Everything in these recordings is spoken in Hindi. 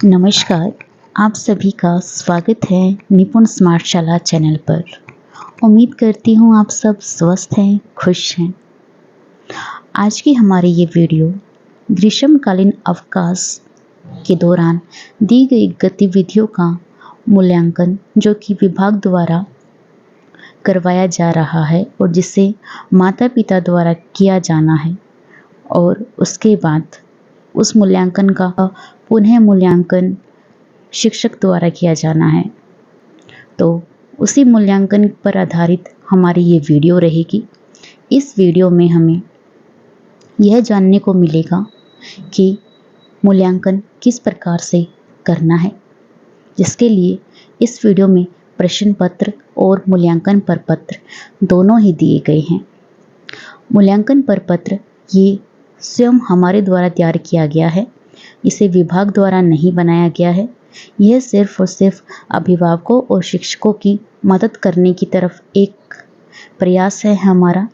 नमस्कार, आप सभी का स्वागत है निपुण स्मार्ट शाला चैनल पर। उम्मीद करती हूँ आप सब स्वस्थ हैं, खुश हैं। आज की हमारी ये वीडियो ग्रीष्मकालीन अवकाश के दौरान दी गई गतिविधियों का मूल्यांकन जो कि विभाग द्वारा करवाया जा रहा है और जिसे माता पिता द्वारा किया जाना है और उसके बाद उस मूल्यांकन का पुनः मूल्यांकन शिक्षक द्वारा किया जाना है। तो उसी मूल्यांकन पर आधारित हमारी ये वीडियो रहेगी। इस वीडियो में हमें यह जानने को मिलेगा कि मूल्यांकन किस प्रकार से करना है, जिसके लिए इस वीडियो में प्रश्न पत्र और मूल्यांकन प्रपत्र दोनों ही दिए गए हैं। मूल्यांकन प्रपत्र ये स्वयं हमारे द्वारा तैयार किया गया है, इसे विभाग द्वारा नहीं बनाया गया है। यह सिर्फ और सिर्फ अभिभावकों और शिक्षकों की मदद करने की तरफ एक प्रयास है हमारा।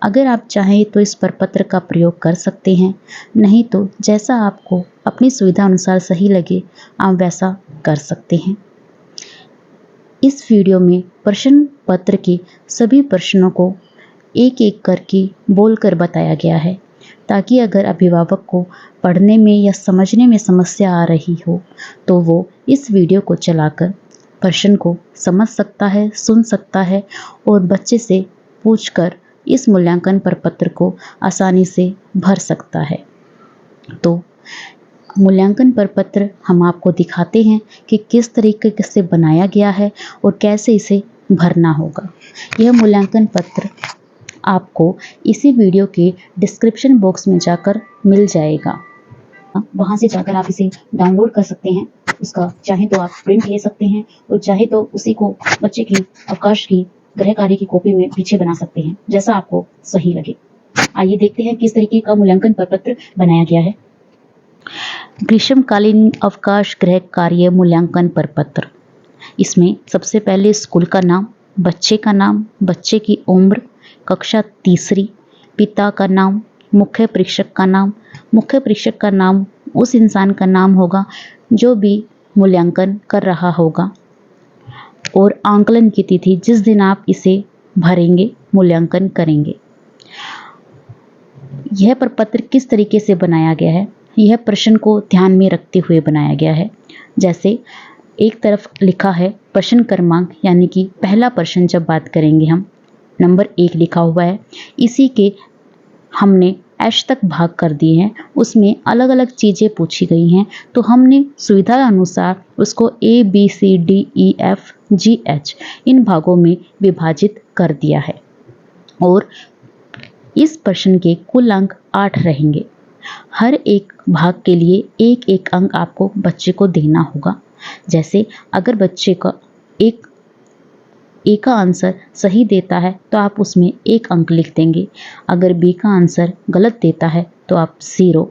अगर आप चाहें तो इस प्रपत्र का प्रयोग कर सकते हैं, नहीं तो जैसा आपको अपनी सुविधा अनुसार सही लगे आप वैसा कर सकते हैं। इस वीडियो में प्रश्न पत्र के सभी प्रश्नों को एक एक करके बोलकर बताया गया है, ताकि अगर अभिभावक को पढ़ने में या समझने में समस्या आ रही हो तो वो इस वीडियो को चलाकर प्रश्न को समझ सकता है, सुन सकता है और बच्चे से पूछकर इस मूल्यांकन प्रपत्र को आसानी से भर सकता है। तो मूल्यांकन प्रपत्र हम आपको दिखाते हैं कि किस तरीके से बनाया गया है और कैसे इसे भरना होगा। यह मूल्यांकन पत्र आपको इसी वीडियो के डिस्क्रिप्शन बॉक्स में जाकर मिल जाएगा। वहां से जाकर आप इसे डाउनलोड कर सकते हैं। उसका चाहे तो आप प्रिंट ले सकते हैं और चाहे तो उसी को बच्चे की अवकाश की गृह कार्य की कॉपी में पीछे बना सकते हैं, जैसा आपको सही लगे। आइए देखते हैं किस तरीके का मूल्यांकन प्रपत्र बनाया गया है। ग्रीष्मकालीन अवकाश गृह कार्य मूल्यांकन प्रपत्र। इसमें सबसे पहले स्कूल का नाम, बच्चे का नाम, बच्चे की उम्र, कक्षा तीसरी, पिता का नाम, मुख्य परीक्षक का नाम। मुख्य परीक्षक का नाम उस इंसान का नाम होगा जो भी मूल्यांकन कर रहा होगा, और आंकलन की तिथि जिस दिन आप इसे भरेंगे, मूल्यांकन करेंगे। यह प्रपत्र किस तरीके से बनाया गया है, यह प्रश्न को ध्यान में रखते हुए बनाया गया है। जैसे एक तरफ लिखा है प्रश्न क्रमांक, यानी कि पहला प्रश्न जब बात करेंगे हम, नंबर 1 लिखा हुआ है। इसी के हमने एच तक भाग कर दिए हैं, उसमें अलग अलग चीज़ें पूछी गई हैं, तो हमने सुविधा अनुसार उसको A B C D E F G H इन भागों में विभाजित कर दिया है। और इस प्रश्न के कुल अंक 8 रहेंगे। हर एक भाग के लिए एक एक अंक आपको बच्चे को देना होगा। जैसे अगर बच्चे का ए का आंसर सही देता है तो आप उसमें 1 अंक लिख देंगे। अगर बी का आंसर गलत देता है तो आप 0,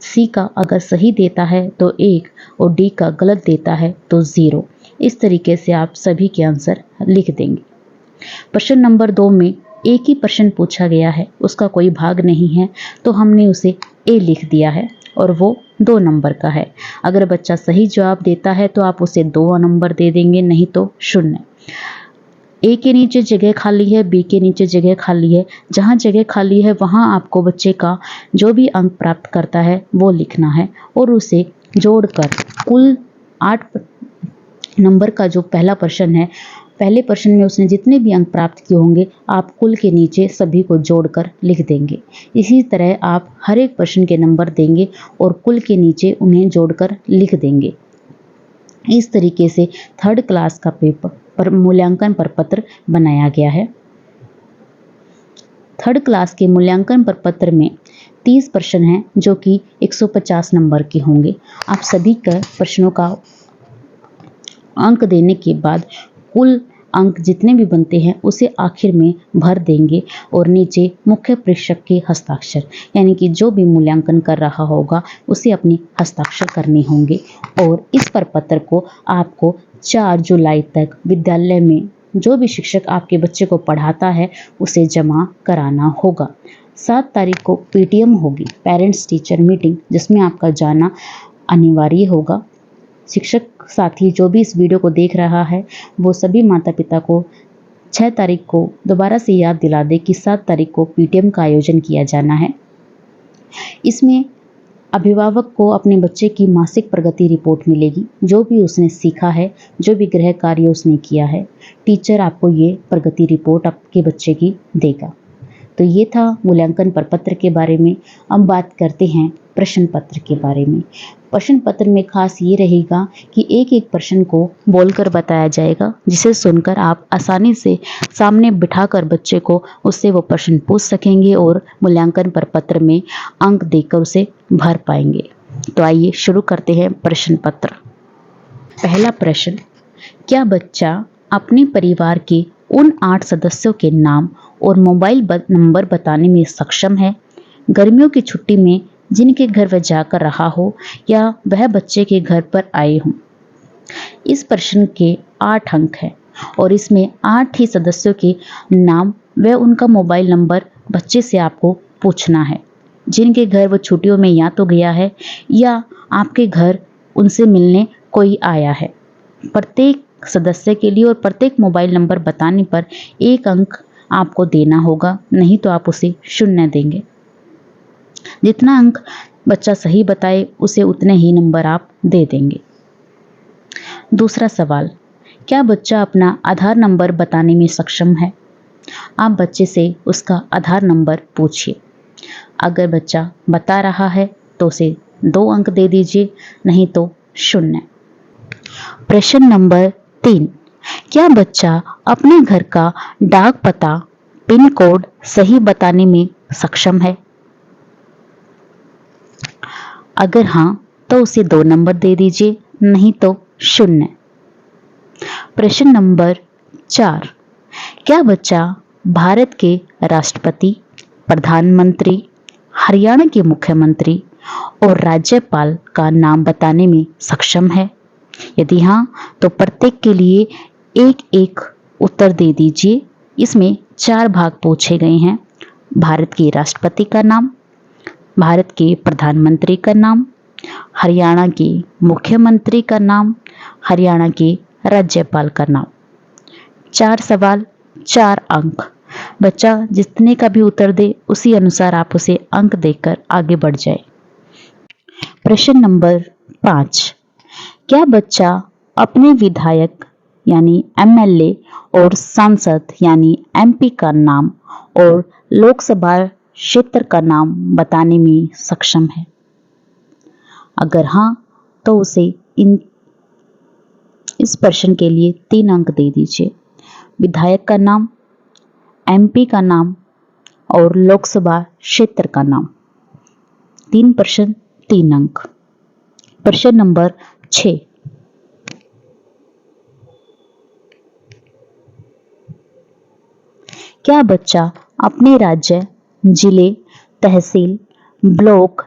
सी का अगर सही देता है तो 1 और डी का गलत देता है तो 0। इस तरीके से आप सभी के आंसर लिख देंगे। प्रश्न नंबर 2 में एक ही प्रश्न पूछा गया है, उसका कोई भाग नहीं है, तो हमने उसे ए लिख दिया है और वो 2 नंबर का है। अगर बच्चा सही जवाब देता है तो आप उसे 2 नंबर दे देंगे, नहीं तो 0। ए के नीचे जगह खाली है, बी के नीचे जगह खाली है। जहाँ जगह खाली है वहाँ आपको बच्चे का जो भी अंक प्राप्त करता है वो लिखना है और उसे जोड़कर कुल 8 नंबर का जो पहला प्रश्न है, पहले प्रश्न में उसने जितने भी अंक प्राप्त किए होंगे आप कुल के नीचे सभी को जोड़कर लिख देंगे। इसी तरह आप हर एक प्रश्न के नंबर देंगे और कुल के नीचे उन्हें जोड़कर लिख देंगे। इस तरीके से 3rd क्लास का पेपर पर मूल्यांकन प्रपत्र बनाया गया है। 3rd क्लास के मूल्यांकन प्रपत्र में 30 प्रश्न हैं जो कि 150 नंबर के होंगे। आप सभी का प्रश्नों का अंक देने के बाद कुल अंक जितने भी बनते हैं उसे आखिर में भर देंगे और नीचे मुख्य परीक्षक के हस्ताक्षर, यानी कि जो भी मूल्यांकन कर रहा होगा उसे अपने हस्ताक्षर करने होंगे। और इस प्रपत्र को आपको 4 जुलाई तक विद्यालय में जो भी शिक्षक आपके बच्चे को पढ़ाता है उसे जमा कराना होगा। 7 तारीख को PTM होगी, पेरेंट्स टीचर मीटिंग, जिसमें आपका जाना अनिवार्य होगा। शिक्षक साथी जो भी इस वीडियो को देख रहा है वो सभी माता पिता को 6 तारीख को दोबारा से याद दिला दे कि 7 तारीख को पीटीएम का आयोजन किया जाना है। इसमें अभिभावक को अपने बच्चे की मासिक प्रगति रिपोर्ट मिलेगी, जो भी उसने सीखा है, जो भी गृह कार्य उसने किया है, टीचर आपको ये प्रगति रिपोर्ट आपके बच्चे की देगा। तो ये था मूल्यांकन प्रपत्र के बारे में। अब बात करते हैं प्रश्न पत्र के बारे में। प्रश्न पत्र में खास ये रहेगा कि एक एक प्रश्न को बोलकर बताया जाएगा, जिसे सुनकर आप आसानी से सामने बिठाकर बच्चे को उससे वो प्रश्न पूछ सकेंगे और मूल्यांकन प्रपत्र में अंक देकर उसे भर पाएंगे। तो आइए शुरू करते हैं प्रश्न पत्र। पहला प्रश्न, क्या बच्चा अपने परिवार के उन 8 सदस्यों के नाम और मोबाइल नंबर बताने में सक्षम है, गर्मियों की छुट्टी में जिनके घर वह जाकर रहा हो या वह बच्चे के घर पर आए हों? इस प्रश्न के 8 अंक हैं और इसमें 8 ही सदस्यों के नाम व उनका मोबाइल नंबर बच्चे से आपको पूछना है, जिनके घर वो छुट्टियों में या तो गया है या आपके घर उनसे मिलने कोई आया है। प्रत्येक सदस्य के लिए और प्रत्येक मोबाइल नंबर बताने पर 1 अंक आपको देना होगा, नहीं तो आप उसे 0 देंगे। जितना अंक बच्चा सही बताए उसे उतने ही नंबर आप दे देंगे। दूसरा सवाल, क्या बच्चा अपना आधार नंबर बताने में सक्षम है? आप बच्चे से उसका आधार नंबर पूछिए। अगर बच्चा बता रहा है तो उसे 2 अंक दे दीजिए, नहीं तो 0। प्रश्न नंबर 3, क्या बच्चा अपने घर का डाक पता, पिन कोड सही बताने में सक्षम है? अगर हाँ तो उसे 2 नंबर दे दीजिए, नहीं तो 0। प्रश्न नंबर 4, क्या बच्चा भारत के राष्ट्रपति, प्रधानमंत्री, हरियाणा के मुख्यमंत्री और राज्यपाल का नाम बताने में सक्षम है? यदि हाँ तो प्रत्येक के लिए 1-1 उत्तर दे दीजिए। इसमें 4 भाग पूछे गए हैं। भारत के राष्ट्रपति का नाम, भारत के प्रधानमंत्री का नाम, हरियाणा के मुख्यमंत्री का नाम, हरियाणा के राज्यपाल का नाम। 4 सवाल 4 अंक। बच्चा जितने का भी उत्तर दे उसी अनुसार आप उसे अंक देकर आगे बढ़ जाए। प्रश्न नंबर 5, क्या बच्चा अपने विधायक यानी एमएलए और सांसद यानी एमपी का नाम और लोकसभा क्षेत्र का नाम बताने में सक्षम है? अगर हाँ तो उसे इस प्रश्न के लिए 3 अंक दे दीजिए। विधायक का नाम, एमपी का नाम और लोकसभा क्षेत्र का नाम। 3 प्रश्न 3 अंक। प्रश्न नंबर 6, क्या बच्चा अपने राज्य, जिले, तहसील, ब्लॉक,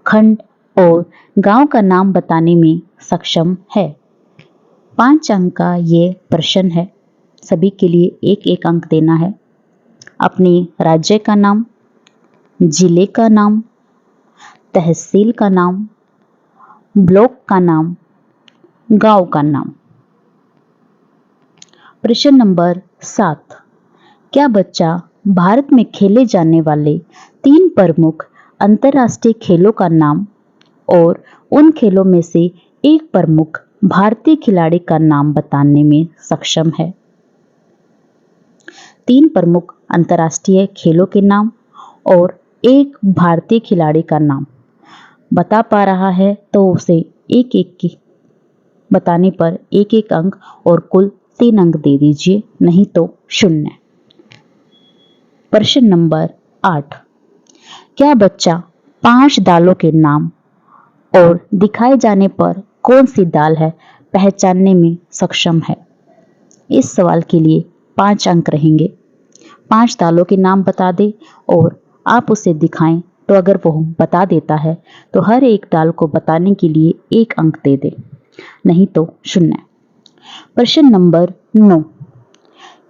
खंड और गांव का नाम बताने में सक्षम है? 5 अंक का ये प्रश्न है, सभी के लिए 1-1 अंक देना है। अपने राज्य का नाम, जिले का नाम, तहसील का नाम, ब्लॉक का नाम, गांव का नाम। प्रश्न नंबर 7, क्या बच्चा भारत में खेले जाने वाले 3 प्रमुख अंतर्राष्ट्रीय खेलों का नाम और उन खेलों में से एक प्रमुख भारतीय खिलाड़ी का नाम बताने में सक्षम है? 3 प्रमुख अंतर्राष्ट्रीय खेलों के नाम और एक भारतीय खिलाड़ी का नाम बता पा रहा है तो उसे 1-1 की बताने पर 1-1 अंक और कुल 3 अंक दे दीजिए, नहीं तो 0। प्रश्न नंबर 8, क्या बच्चा 5 दालों के नाम और दिखाए जाने पर कौन सी दाल है पहचानने में सक्षम है? इस सवाल के लिए 5 अंक रहेंगे। 5 दालों के नाम बता दे और आप उसे दिखाएं, तो अगर वो बता देता है तो हर एक दाल को बताने के लिए 1 अंक दे दे, नहीं तो 0। प्रश्न नंबर 9,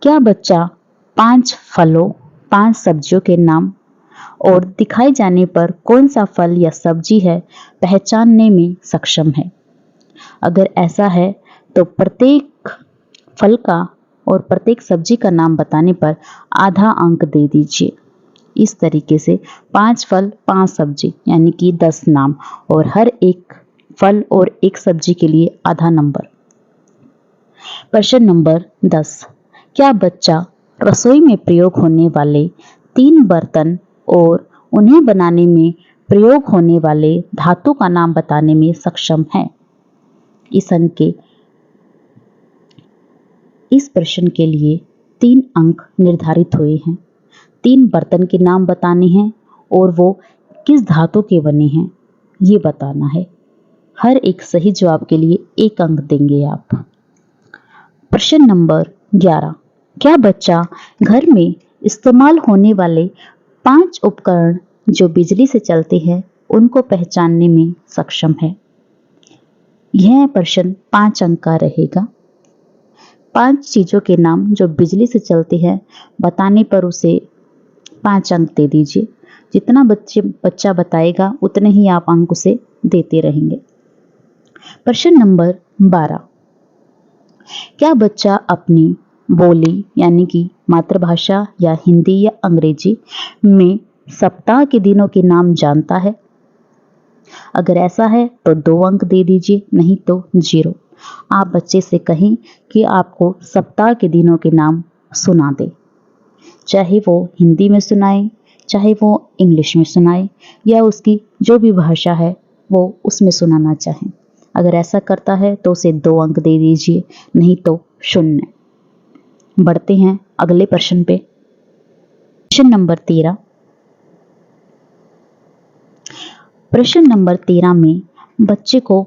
क्या बच्चा 5 फलों, 5 सब्जियों के नाम और दिखाए जाने पर कौन सा फल या सब्जी है पहचानने में सक्षम है? अगर ऐसा है तो प्रत्येक फल का और प्रत्येक सब्जी का नाम बताने पर आधा अंक दे दीजिए। इस तरीके से 5 फल 5 सब्जी यानी कि 10 नाम और हर एक फल और एक सब्जी के लिए आधा नंबर। प्रश्न नंबर 10, क्या बच्चा रसोई में प्रयोग होने वाले 3 बर्तन और उन्हें बनाने में प्रयोग होने वाले धातु का नाम बताने में सक्षम है? इस प्रश्न के लिए 3 अंक निर्धारित हुए हैं। 3 बर्तन के नाम बताने हैं और वो किस धातु के बने हैं ये बताना है। हर एक सही जवाब के लिए 1 अंक देंगे आप। प्रश्न नंबर 11, क्या बच्चा घर में इस्तेमाल होने वाले 5 उपकरण जो बिजली से चलते हैं उनको पहचानने में सक्षम है? यह प्रश्न 5 अंक का रहेगा। 5 चीजों के नाम जो बिजली से चलते हैं बताने पर उसे 5 अंक दे दीजिए। जितना बच्चा बताएगा उतने ही आप अंक उसे देते रहेंगे। प्रश्न नंबर 12, क्या बच्चा अपनी बोली यानी कि मातृभाषा या हिंदी या अंग्रेजी में सप्ताह के दिनों के नाम जानता है? अगर ऐसा है तो 2 अंक दे दीजिए, नहीं तो 0। आप बच्चे से कहें कि आपको सप्ताह के दिनों के नाम सुना दे, चाहे वो हिंदी में सुनाए, चाहे वो इंग्लिश में सुनाए या उसकी जो भी भाषा है वो उसमें सुनाना चाहे। अगर ऐसा करता है तो उसे 2 अंक दे दीजिए, नहीं तो 0। बढ़ते हैं अगले प्रश्न पे। प्रश्न नंबर 13। प्रश्न नंबर 13 में बच्चे को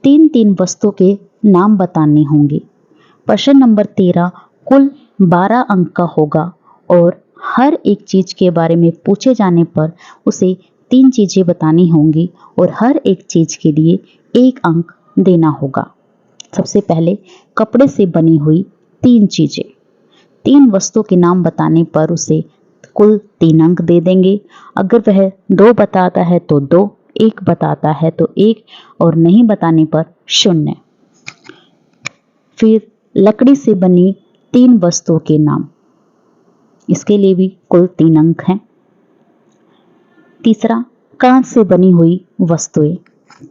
3-3 वस्तुओं के नाम बताने होंगे। प्रश्न नंबर 13 कुल 12 अंक का होगा और हर एक चीज के बारे में पूछे जाने पर उसे 3 चीजें बतानी होंगी और हर एक चीज के लिए 1 अंक देना होगा। सबसे पहले कपड़े से बनी हुई 3 चीजें, 3 वस्तुओं के नाम बताने पर उसे कुल 3 अंक दे देंगे। अगर वह 2 बताता है तो 2, 1 बताता है तो 1 और नहीं बताने पर 0। फिर लकड़ी से बनी 3 वस्तुओं के नाम, इसके लिए भी कुल 3 अंक हैं। तीसरा, कांच से बनी हुई वस्तुएं,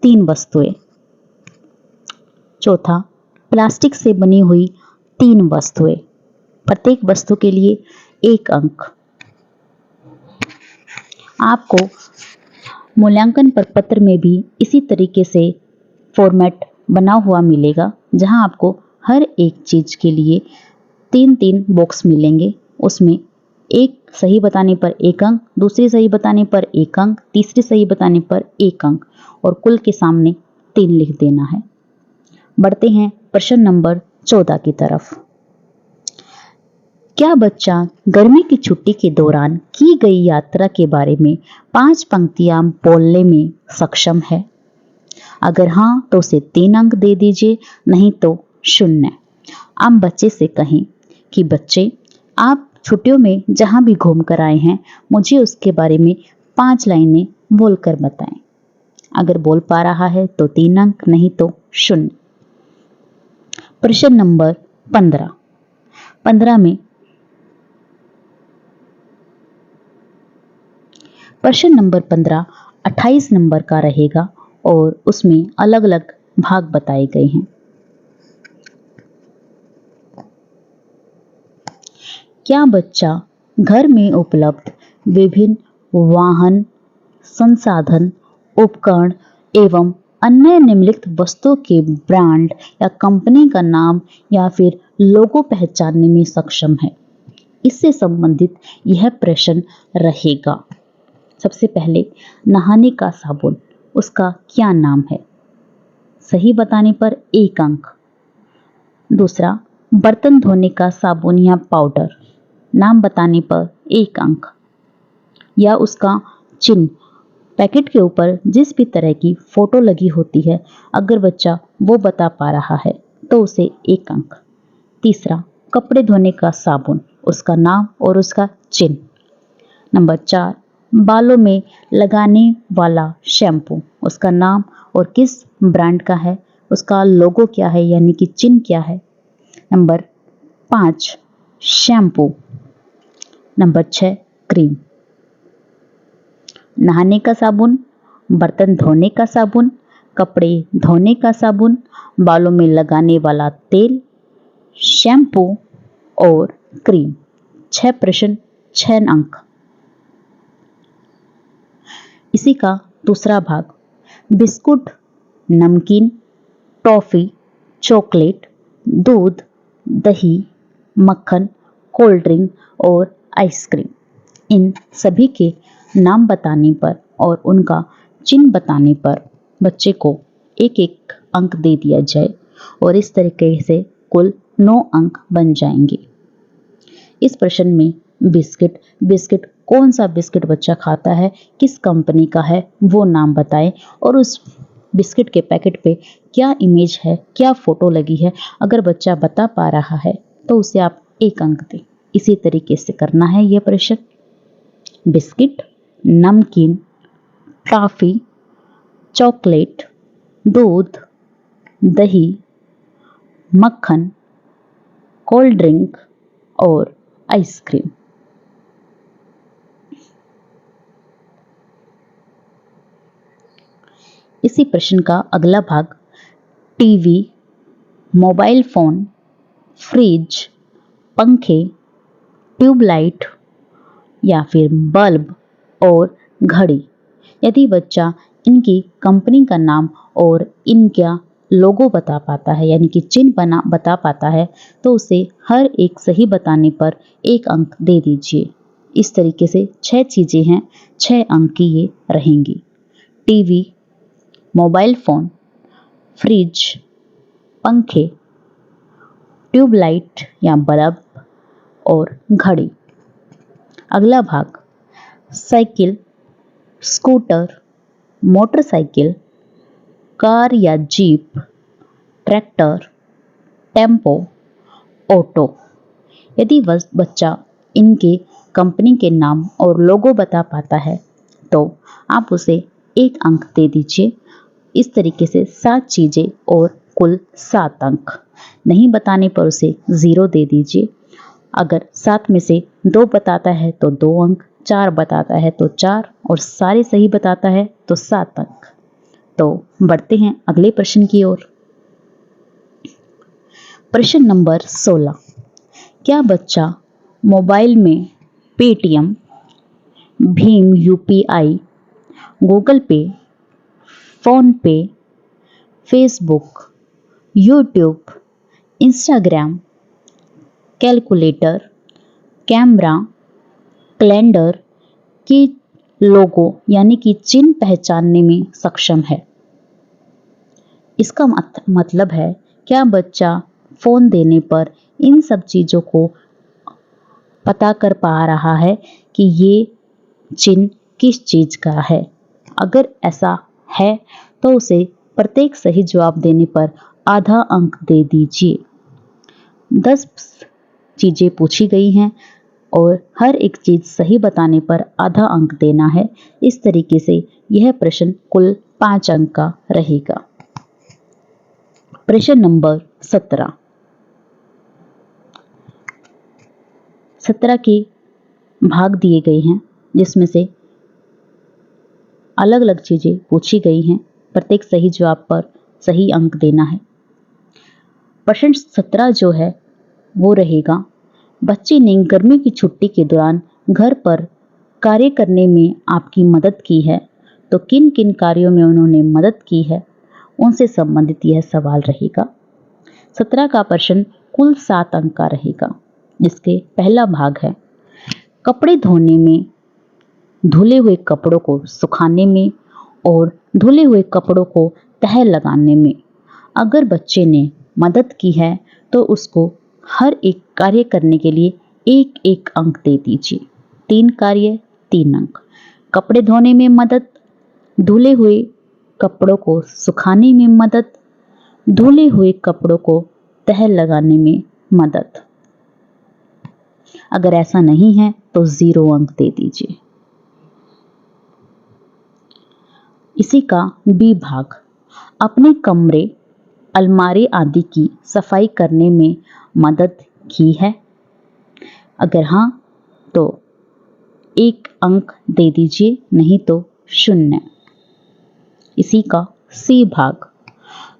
3 वस्तुएं। चौथा, प्लास्टिक से बनी हुई 3 वस्तुएं, प्रत्येक वस्तु के लिए 1 अंक। आपको मूल्यांकन प्रपत्र में भी इसी तरीके से फॉर्मेट बना हुआ मिलेगा, जहां आपको हर एक चीज के लिए 3-3 बॉक्स मिलेंगे। उसमें एक सही बताने पर 1 अंक, दूसरी सही बताने पर 1 अंक, तीसरी सही बताने पर 1 अंक और कुल के सामने 3 लिख देना है। बढ़ते हैं प्रश्न नंबर 14 की तरफ। क्या बच्चा गर्मी की छुट्टी के दौरान की गई यात्रा के बारे में 5 पंक्तियां बोलने में सक्षम है? अगर हाँ तो उसे 3 अंक दे दीजिए, नहीं तो 0। आप बच्चे से कहें कि बच्चे, आप छुट्टियों में जहां भी घूम कर आए हैं मुझे उसके बारे में 5 लाइनें बोलकर बताएं। अगर बोल पा रहा है तो 3 अंक, नहीं तो 0। प्रश्न नंबर 15 में प्रश्न नंबर 15 28 नंबर का रहेगा और उसमें अलग अलग भाग बताए गए हैं। क्या बच्चा घर में उपलब्ध विभिन्न वाहन, संसाधन, उपकरण एवं अन्य निम्नलिखित वस्तुओं के ब्रांड या कंपनी का नाम या फिर लोगो पहचानने में सक्षम है? इससे संबंधित यह प्रश्न रहेगा। सबसे पहले, नहाने का साबुन, उसका क्या नाम है? सही बताने पर 1 अंक। दूसरा, बर्तन धोने का साबुन या पाउडर, नाम बताने पर 1 अंक। या उसका चिन्ह, पैकेट के ऊपर जिस भी तरह की फोटो लगी होती है, अगर बच्चा वो बता पा रहा है तो उसे 1 अंक। तीसरा, कपड़े धोने का साबुन, उसका नाम और उसका चिन्ह। नंबर 4, बालों में लगाने वाला शैम्पू, उसका नाम और किस ब्रांड का है उसका लोगो क्या है यानी कि चिन्ह क्या है। Number 5 shampoo. Number 6 cream. नहाने का साबुन, बर्तन धोने का साबुन, कपड़े धोने का साबुन, बालों में लगाने वाला तेल, शैम्पू और क्रीम। 6 प्रश्न 6 अंक। इसी का दूसरा भाग, बिस्कुट, नमकीन, टॉफी, चॉकलेट, दूध, दही, मक्खन, कोल्ड ड्रिंक और आइसक्रीम। इन सभी के नाम बताने पर और उनका चिन्ह बताने पर बच्चे को एक एक अंक दे दिया जाए और इस तरीके से कुल 9 अंक बन जाएंगे। इस प्रश्न में बिस्किट, बिस्किट कौन सा बिस्किट बच्चा खाता है, किस कंपनी का है वो नाम बताएं और उस बिस्किट के पैकेट पे क्या इमेज है, क्या फोटो लगी है। अगर बच्चा बता पा रहा है तो उसे आप 1 अंक दें। इसी तरीके से करना है यह प्रश्न। बिस्किट, नमकीन, टॉफी, चॉकलेट, दूध, दही, मक्खन, कोल्ड ड्रिंक और आइसक्रीम। इसी प्रश्न का अगला भाग, टीवी, मोबाइल फोन, फ्रिज, पंखे, ट्यूबलाइट या फिर बल्ब और घड़ी। यदि बच्चा इनकी कंपनी का नाम और इनका लोगो बता पाता है यानी कि चिन्ह बता पाता है तो उसे हर एक सही बताने पर 1 अंक दे दीजिए। इस तरीके से 6 चीजें हैं, 6 अंक की ये रहेंगी। टीवी, मोबाइल फोन, फ्रिज, पंखे, ट्यूबलाइट या बल्ब और घड़ी। अगला भाग, साइकिल, स्कूटर, मोटरसाइकिल, कार या जीप, ट्रैक्टर, टेम्पो, ऑटो। यदि बच्चा इनके कंपनी के नाम और लोगो बता पाता है तो आप उसे 1 अंक दे दीजिए। इस तरीके से 7 चीजें और कुल 7 अंक। नहीं बताने पर उसे 0 दे दीजिए। अगर 7 में से 2 बताता है तो 2 अंक, 4 बताता है तो 4 और सारे सही बताता है तो 7 अंक। तो बढ़ते हैं अगले प्रश्न की ओर। प्रश्न नंबर 16, क्या बच्चा मोबाइल में पेटीएम, भीम यूपीआई, गूगल पे, फोन पे, Facebook, YouTube, Instagram, calculator, camera, calendar के लोगो यानी कि चिन्ह पहचानने में सक्षम है? इसका मतलब है क्या बच्चा फोन देने पर इन सब चीजों को पता कर पा रहा है कि ये चिन्ह किस चीज का है। अगर ऐसा है तो उसे प्रत्येक सही जवाब देने पर आधा अंक दे दीजिए। 10 चीजें पूछी गई हैं और हर एक चीज सही बताने पर आधा अंक देना है। इस तरीके से यह प्रश्न कुल 5 अंक का रहेगा। प्रश्न नंबर 17, 17 के भाग दिए गए हैं जिसमें से अलग अलग चीजें पूछी गई हैं। प्रत्येक सही जवाब पर सही अंक देना है। प्रश्न 17 जो है वो रहेगा, बच्चे ने गर्मी की छुट्टी के दौरान घर पर कार्य करने में आपकी मदद की है तो किन किन कार्यों में उन्होंने मदद की है, उनसे संबंधित यह सवाल रहेगा। 17 का प्रश्न कुल 7 अंक का रहेगा जिसके पहला भाग है, कपड़े धोने में, धुले हुए कपड़ों को सुखाने में और धुले हुए कपड़ों को तह लगाने में। अगर बच्चे ने मदद की है तो उसको हर एक कार्य करने के लिए 1-1 अंक दे दीजिए। 3 कार्य 3 अंक। कपड़े धोने में मदद, धुले हुए कपड़ों को सुखाने में मदद, धुले हुए कपड़ों को तह लगाने में मदद। अगर ऐसा नहीं है तो 0 अंक दे दीजिए। इसी का बी भाग, अपने कमरे, अलमारी आदि की सफाई करने में मदद की है? अगर हाँ तो 1 अंक दे दीजिए, नहीं तो 0। इसी का सी भाग,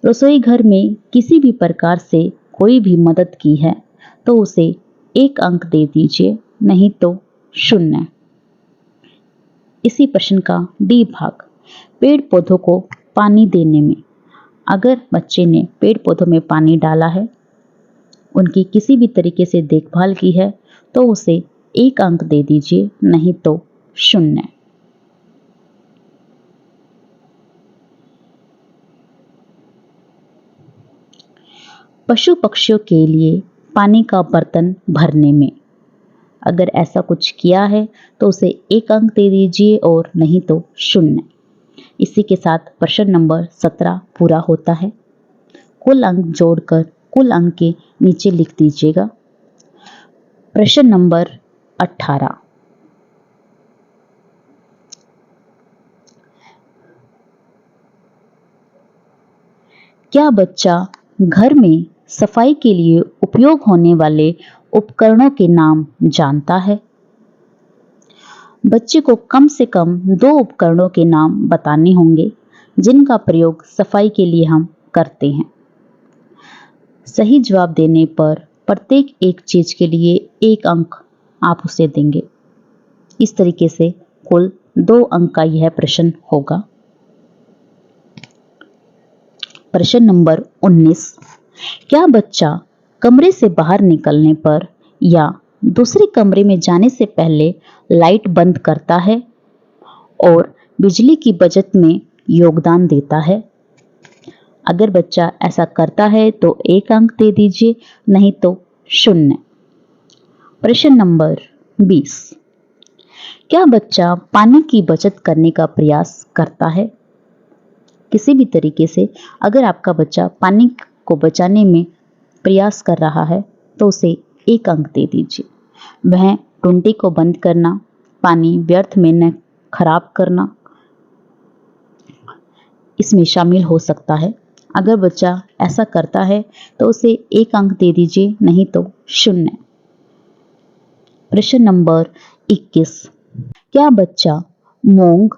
रसोई घर में किसी भी प्रकार से कोई भी मदद की है तो उसे 1 अंक दे दीजिए, नहीं तो 0। इसी प्रश्न का डी भाग, पेड़ पौधों को पानी देने में, अगर बच्चे ने पेड़ पौधों में पानी डाला है, उनकी किसी भी तरीके से देखभाल की है तो उसे 1 अंक दे दीजिए, नहीं तो 0। पशु पक्षियों के लिए पानी का बर्तन भरने में, अगर ऐसा कुछ किया है तो उसे 1 अंक दे दीजिए और नहीं तो 0। इसी के साथ प्रश्न नंबर 17 पूरा होता है। कुल अंक जोड़कर कुल अंक के नीचे लिख दीजिएगा। प्रश्न नंबर 18, क्या बच्चा घर में सफाई के लिए उपयोग होने वाले उपकरणों के नाम जानता है? बच्चे को कम से कम 2 उपकरणों के नाम बताने होंगे जिनका प्रयोग सफाई के लिए हम करते हैं। सही जवाब देने पर प्रत्येक एक चीज के लिए 1 अंक आप उसे देंगे। इस तरीके से कुल 2 अंक का यह प्रश्न होगा। प्रश्न नंबर 19, क्या बच्चा कमरे से बाहर निकलने पर या दूसरे कमरे में जाने से पहले लाइट बंद करता है और बिजली की बचत में योगदान देता है? अगर बच्चा ऐसा करता है तो 1 अंक दे दीजिए, नहीं तो 0। प्रश्न नंबर 20, क्या बच्चा पानी की बचत करने का प्रयास करता है? किसी भी तरीके से अगर आपका बच्चा पानी को बचाने में प्रयास कर रहा है तो उसे 1 अंक दे दीजिए। वह टुंटी को बंद करना, पानी व्यर्थ में न खराब करना, इसमें शामिल हो सकता है। अगर बच्चा ऐसा करता है तो उसे 1 अंक दे दीजिए, नहीं तो 0। प्रश्न नंबर 21, क्या बच्चा मूंग,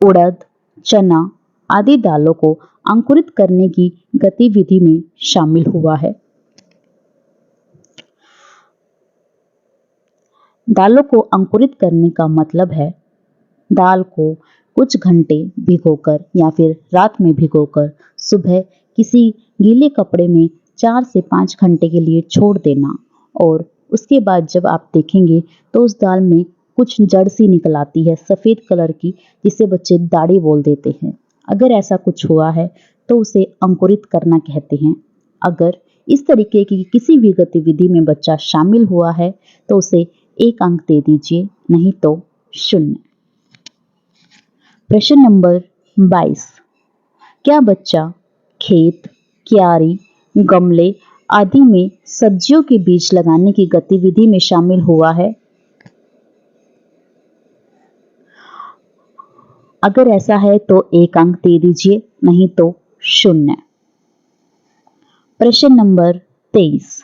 उड़द, चना आदि दालों को अंकुरित करने की गतिविधि में शामिल हुआ है? दालों को अंकुरित करने का मतलब है दाल को कुछ घंटे भिगोकर या फिर रात में भिगोकर सुबह किसी गीले कपड़े में 4 से 5 घंटे के लिए छोड़ देना, और उसके बाद जब आप देखेंगे तो उस दाल में कुछ जड़ सी निकल आती है सफेद कलर की, जिसे बच्चे दाढ़ी बोल देते हैं। अगर ऐसा कुछ हुआ है तो उसे अंकुरित करना कहते हैं। अगर इस तरीके की किसी भी गतिविधि में बच्चा शामिल हुआ है तो उसे 1 अंक दे दीजिए, नहीं तो 0। प्रश्न नंबर 22, क्या बच्चा खेत, क्यारी, गमले आदि में सब्जियों के बीज लगाने की गतिविधि में शामिल हुआ है? अगर ऐसा है तो 1 अंक दे दीजिए, नहीं तो 0। प्रश्न नंबर 23,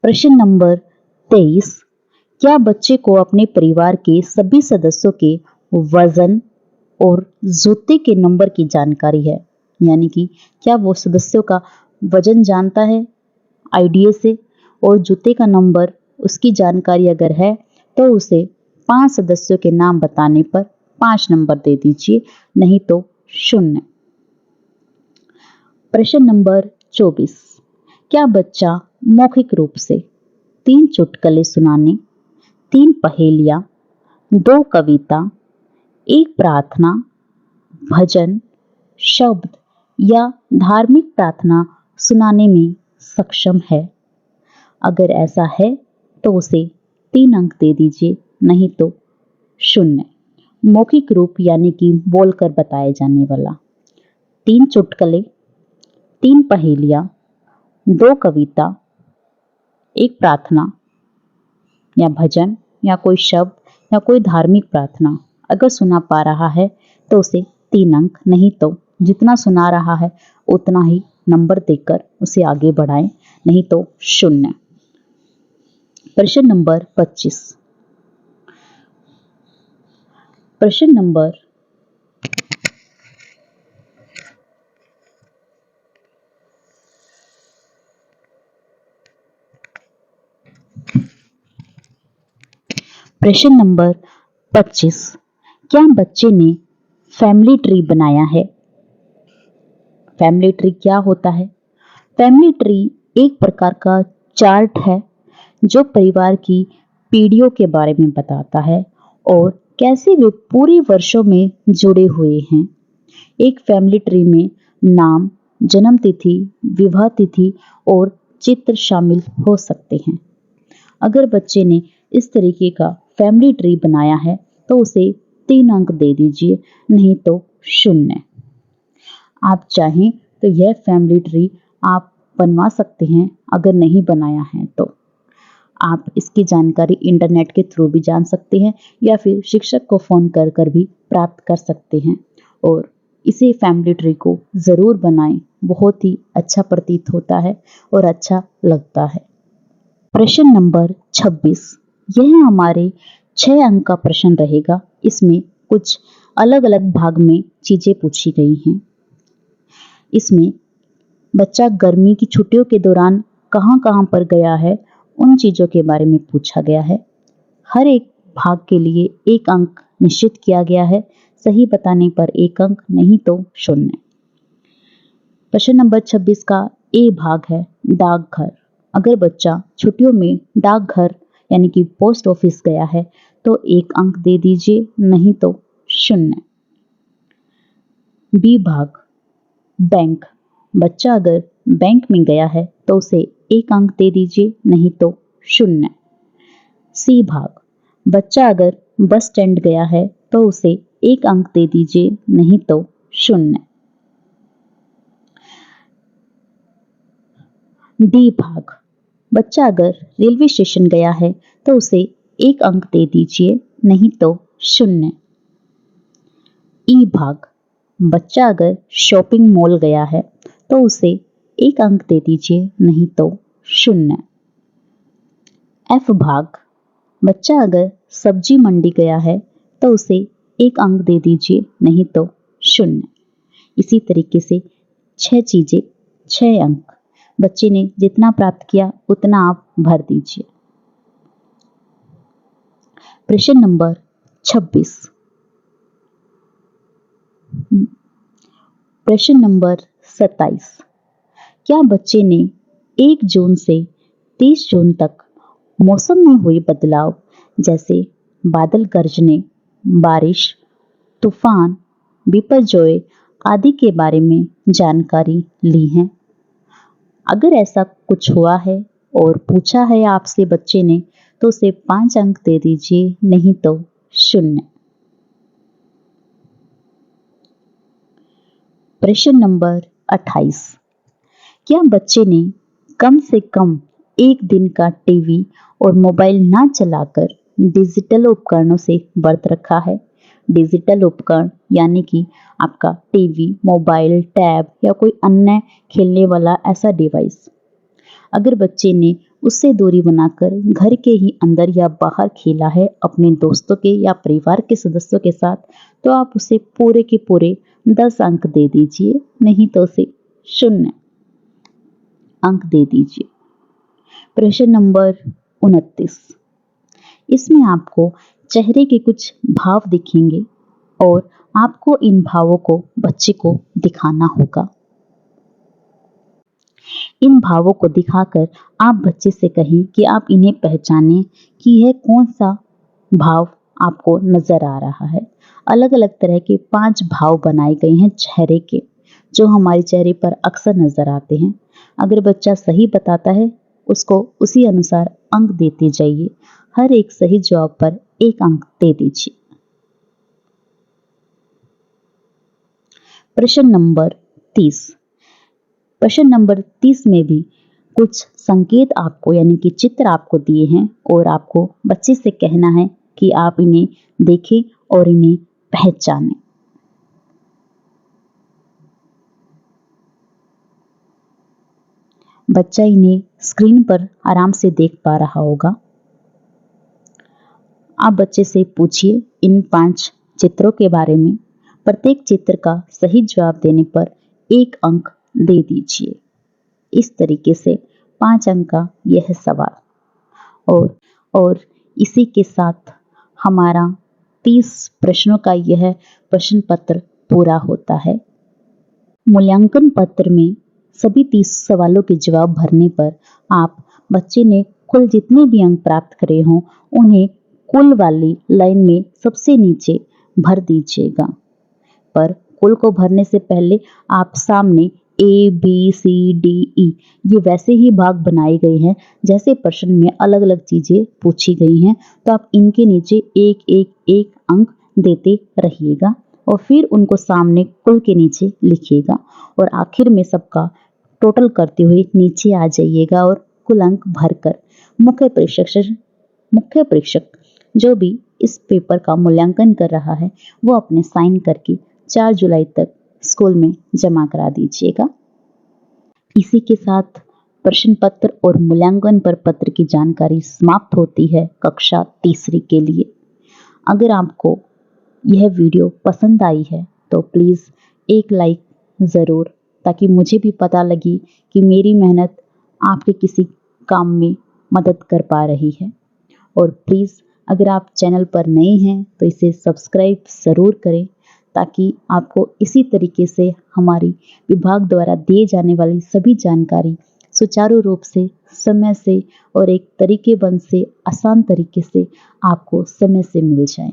प्रश्न नंबर 23, क्या बच्चे को अपने परिवार के सभी सदस्यों के वजन और जूते के नंबर की जानकारी है? यानी कि क्या वो सदस्यों का वजन जानता है आईडीए से, और जूते का नंबर उसकी जानकारी अगर है तो उसे 5 सदस्यों के नाम बताने पर 5 नंबर दे दीजिए, नहीं तो 0। प्रश्न नंबर 24, क्या बच्चा मौखिक रूप से 3 चुटकुले सुनाने, 3 पहेलियां, 2 कविता, 1 प्रार्थना, भजन, शब्द या धार्मिक प्रार्थना सुनाने में सक्षम है? अगर ऐसा है तो उसे 3 अंक दे दीजिए, नहीं तो 0। मौखिक रूप यानी कि बोलकर बताए जाने वाला। 3 चुटकुले, 3 पहेलियां, 2 कविता, 1 प्रार्थना या भजन या कोई शब्द या कोई धार्मिक प्रार्थना अगर सुना पा रहा है तो उसे 3 अंक, नहीं तो जितना सुना रहा है उतना ही नंबर देकर उसे आगे बढ़ाएं, नहीं तो 0। प्रश्न नंबर 25। प्रश्न नंबर प्रश्न नंबर 25। क्या बच्चे ने फैमिली ट्री बनाया है? फैमिली ट्री क्या होता है? फैमिली ट्री एक प्रकार का चार्ट है जो परिवार की पीढ़ियों के बारे में बताता है और कैसे वे पूरे वर्षों में जुड़े हुए हैं। एक फैमिली ट्री में नाम, जन्म तिथि, विवाह तिथि और चित्र शामिल हो सकते हैं। अगर बच्चे ने इस तरीके का फैमिली ट्री बनाया है तो उसे 3 अंक दे दीजिए, नहीं तो 0। आप चाहें तो यह फैमिली ट्री आप बनवा सकते हैं। अगर नहीं बनाया है तो आप इसकी जानकारी इंटरनेट के थ्रू भी जान सकते हैं या फिर शिक्षक को फोन कर कर भी प्राप्त कर सकते हैं। और इसे फैमिली ट्री को ज़रूर बनाएं, बहुत ही अच्छा प्रतीत होता है और अच्छा लगता है। प्रश्न नंबर 26। यह हमारे 6 अंक का प्रश्न रहेगा। इसमें कुछ अलग अलग भाग में चीज़ें पूछी गई हैं। इसमें बच्चा गर्मी की छुट्टियों के दौरान कहाँ कहाँ पर गया है, उन चीज़ों के बारे में पूछा गया है। हर एक भाग के लिए 1 अंक निश्चित किया गया है। सही बताने पर 1 अंक, नहीं तो 0। प्रश्न नंबर 26 का ए भाग है डाकघर। अगर बच्चा छुट्टियों में डाकघर यानी कि पोस्ट ऑफिस गया है तो 1 अंक दे दीजिए, नहीं तो 0। बी भाग बैंक। बच्चा अगर बैंक में गया है तो उसे 1 अंक दे दीजिए, नहीं तो 0। सी भाग बच्चा अगर बस स्टैंड गया है तो उसे 1 अंक दे दीजिए, नहीं तो 0। डी भाग बच्चा अगर रेलवे स्टेशन गया है तो उसे 1 अंक दे दीजिए, नहीं तो 0। ई भाग बच्चा अगर शॉपिंग मॉल गया है तो उसे 1 अंक दे दीजिए, नहीं तो 0। एफ भाग बच्चा अगर सब्जी मंडी गया है तो उसे 1 अंक दे दीजिए, नहीं तो 0। इसी तरीके से 6 चीजें 6 अंक। बच्चे ने जितना प्राप्त किया उतना आप भर दीजिए। प्रश्न नंबर 26। प्रश्न नंबर 27। क्या बच्चे ने 1 जून से 30 जून तक मौसम में हुए बदलाव जैसे बादल गरजने, बारिश, तूफान, बिपरजोय आदि के बारे में जानकारी ली है? अगर ऐसा कुछ हुआ है और पूछा है आपसे बच्चे ने तो उसे 5 अंक दे दीजिए, नहीं तो 0। प्रश्न नंबर 28। क्या बच्चे ने कम से कम 1 दिन का टीवी और मोबाइल ना चलाकर डिजिटल उपकरणों से व्रत रखा है? डिजिटल उपकरण यानी कि आपका टीवी, मोबाइल, टैब या कोई अन्य खेलने वाला ऐसा डिवाइस। अगर बच्चे ने उससे दूरी बनाकर घर के ही अंदर या बाहर खेला है अपने दोस्तों के या परिवार के सदस्यों के साथ, तो आप उसे पूरे के पूरे 10 अंक दे दीजिए, नहीं तो उसे 0 अंक दे दीजिए। प्रश्न नंबर 29। इसमें आपको चेहरे के कुछ भाव दिखेंगे और आपको इन भावों को बच्चे को दिखाना होगा। इन भावों को दिखाकर आप बच्चे से कहें कि आप इन्हें पहचानें कि यह कौन सा भाव आपको नजर आ रहा है। अलग अलग तरह के 5 भाव बनाए गए हैं चेहरे के, जो हमारे चेहरे पर अक्सर नजर आते हैं। अगर बच्चा सही बताता है उसको उसी अनुसार अंक देते जाइए। हर एक सही जवाब पर 1 अंक दे दीजिए। प्रश्न नंबर 30। प्रश्न नंबर 30 में भी कुछ संकेत आपको यानी कि चित्र आपको दिए हैं और आपको बच्चे से कहना है कि आप इन्हें देखें और इन्हें पहचानें। बच्चा इन्हें स्क्रीन पर आराम से देख पा रहा होगा। आप बच्चे से पूछिए इन 5 चित्रों के बारे में। प्रत्येक चित्र का सही जवाब देने पर 1 अंक दे दीजिए। इस तरीके से 5 अंक का यह सवाल और इसी के साथ हमारा 30 प्रश्नों का यह प्रश्न पत्र पूरा होता है। मूल्यांकन पत्र में सभी 30 सवालों के जवाब भरने पर आप बच्चे ने कुल जितने भी अंक प्राप्त करे हों उन्हें कुल वाली लाइन में सबसे नीचे भर दीजिएगा। पर कुल को भरने से पहले आप सामने A, B, C, D, E ये वैसे ही भाग बनाए गए हैं जैसे प्रश्न में अलग अलग चीजें पूछी गई हैं, तो आप इनके नीचे एक एक एक अंक देते रहिएगा और फिर उनको सामने कुल के नीचे लिखिएगा और आखिर में सबका टोटल करते हुए नीचे आ जाइएगा और कुल अंक भरकर मुख्य परीक्षक जो भी इस पेपर का मूल्यांकन कर रहा है वो अपने साइन करके 4 जुलाई तक स्कूल में जमा करा दीजिएगा। इसी के साथ प्रश्न पत्र और मूल्यांकन पर पत्र की जानकारी समाप्त होती है कक्षा तीसरी के लिए। अगर आपको यह वीडियो पसंद आई है तो प्लीज़ एक लाइक ज़रूर, ताकि मुझे भी पता लगे कि मेरी मेहनत आपके किसी काम में मदद कर पा रही है। और प्लीज़ अगर आप चैनल पर नए हैं तो इसे सब्सक्राइब ज़रूर करें, ताकि आपको इसी तरीके से हमारी विभाग द्वारा दिए जाने वाली सभी जानकारी सुचारू रूप से, समय से और एक तरीकेबंद से, आसान तरीके से आपको समय से मिल जाए।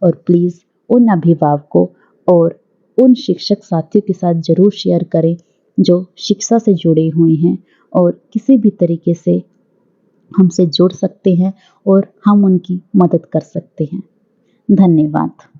और प्लीज़ उन अभिभावकों और उन शिक्षक साथियों के साथ ज़रूर शेयर करें जो शिक्षा से जुड़े हुए हैं और किसी भी तरीके से हमसे जुड़ सकते हैं और हम उनकी मदद कर सकते हैं। धन्यवाद।